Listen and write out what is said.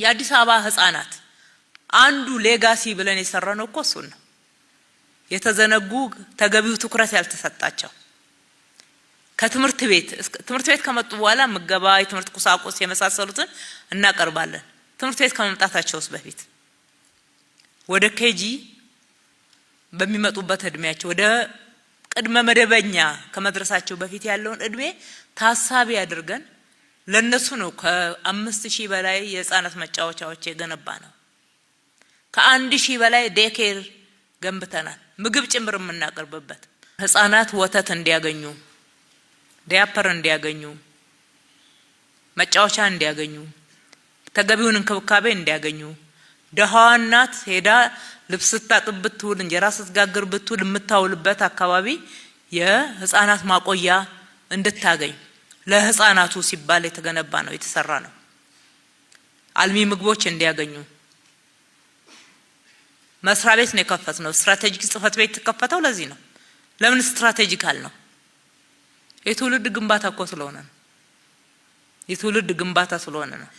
የአዲስ አበባ ህፃናት አንዱ ሌጋሲ ብለን የሰራነው እኮ እሱን ነው። የተዘነጉ ተገቢው ትኩረት ያልተሰጣቸው ከትምህርት ቤት ከመጡ በኋላ ምገባ፣ የትምህርት ቁሳቁስ የመሳሰሉትን እናቀርባለን። ትምህርት ቤት ከመምጣታቸውስ በፊት ወደ ኬጂ በሚመጡበት እድሜያቸው ወደ ቅድመ መደበኛ ከመድረሳቸው በፊት ያለውን እድሜ ታሳቢ አድርገን ለነሱ ነው ከ5000 በላይ የህፃናት መጫወቻዎች የገነባ ነው። ከ1000 በላይ ዴኬር ገንብተናል። ምግብ ጭምር የምናቀርብበት ህፃናት ወተት እንዲያገኙ፣ ዲያፐር እንዲያገኙ፣ መጫወቻ እንዲያገኙ፣ ተገቢውን እንክብካቤ እንዲያገኙ፣ ደሃዋ እናት ሄዳ ልብስ ስታጥብ ብትውል እንጀራ ስትጋግር ብትውል የምታውልበት አካባቢ የህፃናት ማቆያ እንድታገኝ ለህፃናቱ ሲባል የተገነባ ነው፣ የተሰራ ነው። አልሚ ምግቦች እንዲያገኙ መስሪያ ቤት ነው የከፈትነው። ስትራቴጂክ ጽህፈት ቤት ተከፈተው ለዚህ ነው። ለምን ስትራቴጂካል ነው? የትውልድ ግንባታ እኮ ስለሆነ ነው። የትውልድ ግንባታ ስለሆነ ነው።